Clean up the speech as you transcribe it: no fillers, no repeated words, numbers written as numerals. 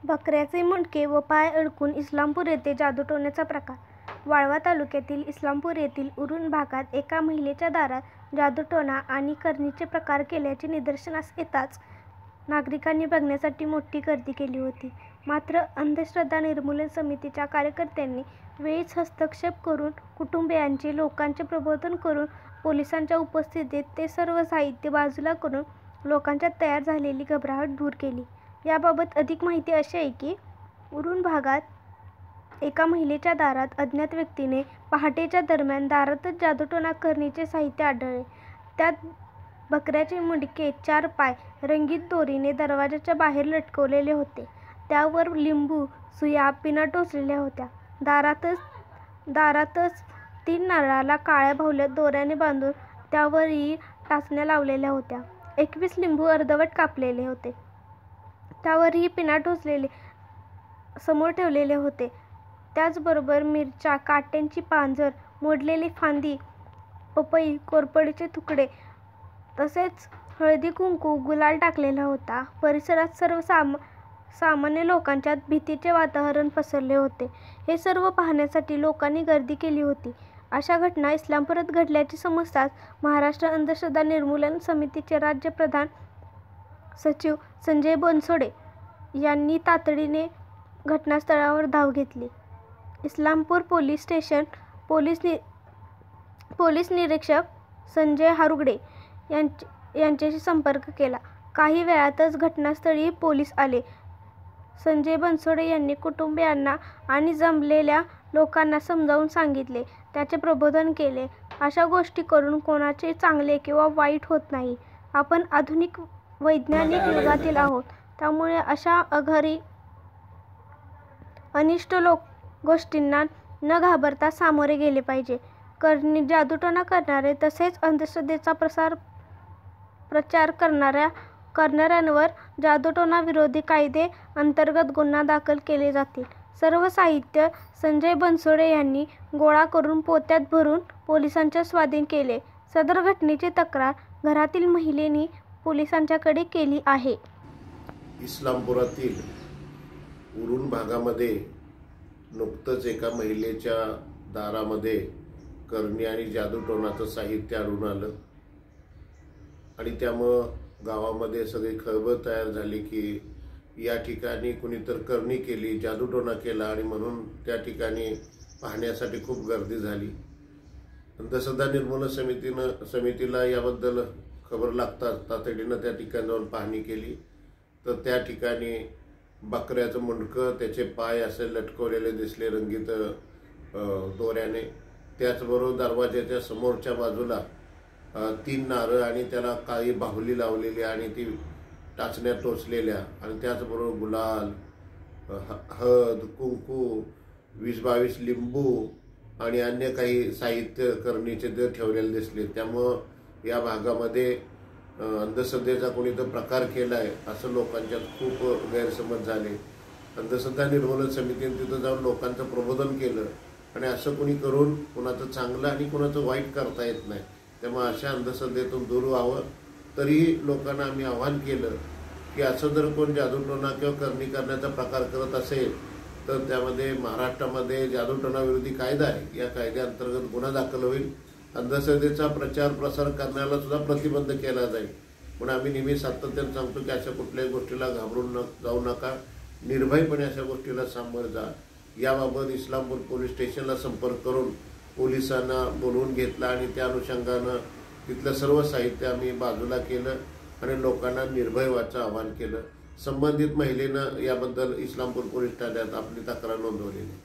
बकऱ्याचे मुंडके व पाय अडकून इस्लामपूर येथे जादूटोण्याचा प्रकार. वाळवा तालुक्यातील इस्लामपूर येथील उरण भागात एका महिलेच्या दारात जादूटोणा आणि करणीचे प्रकार केल्याचे निदर्शनास येताच नागरिकांनी बघण्यासाठी मोठी गर्दी केली होती. मात्र अंधश्रद्धा निर्मूलन समितीच्या कार्यकर्त्यांनी वेळीच हस्तक्षेप करून कुटुंबियांचे लोकांचे प्रबोधन करून पोलिसांच्या उपस्थितीत ते सर्व साहित्य बाजूला करून लोकांच्यात तयार झालेली घबराहट दूर केली. याबाबत अधिक माहिती अशी आहे की उरण भागात एका महिलेच्या दारात अज्ञात व्यक्तीने पहाटेच्या दरम्यान दारातच जादूटोणा करणीचे साहित्य आढळले. त्यात बकऱ्याचे मुंडके, 4 पाय रंगीत दोरीने दरवाजाच्या बाहेर लटकवलेले होते. त्यावर लिंबू, सुया, पिना टोचलेल्या होत्या. दारातच 3 नारळाला काळ्या बाहुल्या दोऱ्याने बांधून त्यावरही टाचण्या लावलेल्या होत्या. 21 लिंबू अर्धवट कापलेले होते. त्यावरही पिना टोचलेले समोर ठेवलेले होते. त्याचबरोबर मिरच्या, काट्यांची पांजर, मोडलेली फांदी, पपई, कोरफडीचे तुकडे तसेच हळदी कुंकू, गुलाल टाकलेला होता. परिसरात सामान्य लोकांच्यात भीतीचे वातावरण पसरले होते. हे सर्व पाहण्यासाठी लोकांनी गर्दी केली होती. अशा घटना इस्लामपुरात घडल्याचे समजताच महाराष्ट्र अंधश्रद्धा निर्मूलन समितीचे राज्य प्रधान सचिव संजय बनसोडे यांनी तातडीने घटनास्थळावर धाव घेतली. इस्लामपूर पोलीस स्टेशन पोलीस निरीक्षक संजय हारुगडे यांच्याशी संपर्क केला. काही वेळातच घटनास्थळी पोलीस आले. संजय बनसोडे यांनी कुटुंबियांना आणि जमलेल्या लोकांना समजावून सांगितले, त्याचे प्रबोधन केले. अशा गोष्टी करून कोणाचे चांगले किंवा वाईट होत नाही. आपण आधुनिक वैज्ञानिक युगातील आहोत. त्यामुळे अशा आगरी अनिष्ट गोष्टींना न घाबरता सामोरे गेले पाहिजे. जादूटोणा करणारे तसेच अंधश्रद्धेचा प्रचार करणाऱ्यांवर जादूटोणा विरोधी कायदे अंतर्गत गुन्हा दाखल केले जातील. सर्व साहित्य संजय बनसोडे यांनी गोळा करून पोत्यात भरून पोलिसांच्या स्वाधीन केले. सदर घटनेची तक्रार घरातील महिलेने पोलिसांच्याकडे केली आहे. इस्लामपुरातील उरण भागामध्ये नुकतंच एका महिलेच्या दारामध्ये करणी आणि जादूटोणाचं साहित्य आढळून आलं आणि त्यामुळं गावामध्ये सगळी खळबळ तयार झाली की या ठिकाणी कुणीतर करणी केली, जादूटोणा केला आणि म्हणून त्या ठिकाणी पाहण्यासाठी खूप गर्दी झाली. अंधश्रद्धा निर्मूलन समितीला याबद्दल खबर लागताच तातडीनं त्या ठिकाणी जाऊन पाहणी केली. तर त्या ठिकाणी बकऱ्याचं मुंडकं, त्याचे पाय असे लटकवलेले दिसले रंगीत दोऱ्याने. त्याचबरोबर दरवाजाच्या समोरच्या बाजूला 3 नारळ आणि त्याला काळी बाहुली लावलेली आणि ती टाचण्या टोचलेल्या आणि त्याचबरोबर गुलाल, हळद, कुंकू, 20-22 लिंबू आणि अन्य काही साहित्य करणीचे ते ठेवलेले दिसले. त्यामुळं या भागामध्ये अंधश्रद्धेचा कोणी तर प्रकार केलाय असं लोकांच्यात खूप गैरसमज झाले. अंधश्रद्धा निर्मूलन समितीने तिथं जाऊन लोकांचं प्रबोधन केलं आणि असं कोणी करून कोणाचं चांगलं आणि कोणाचं वाईट करता येत नाही. त्यामुळे अशा अंधश्रद्धेतून दूर व्हावं. तरी लोकांना आम्ही आवाहन केलं की असं जर कोण जादूटोणा किंवा करणी करण्याचा प्रकार करत असेल तर त्यामध्ये महाराष्ट्रामध्ये जादूटोणा विरोधी कायदा आहे. या कायद्याअंतर्गत गुन्हा दाखल होईल. अंधश्रद्धेचा प्रचार प्रसार करण्याला सुद्धा प्रतिबंध केला जाईल. पण आम्ही नेहमी सातत्याने सांगतो की अशा कुठल्याही गोष्टीला घाबरून जाऊ नका. निर्भयपणे अशा गोष्टीला सामोरे जा. याबाबत इस्लामपूर पोलीस स्टेशनला संपर्क करून पोलिसांना बोलवून घेतला आणि त्या अनुषंगानं तिथलं सर्व साहित्य आम्ही बाजूला केलं आणि लोकांना निर्भय व्हायचं आवाहन केलं. संबंधित महिलेनं याबद्दल इस्लामपूर पोलीस ठाण्यात आपली तक्रार नोंदवलेली.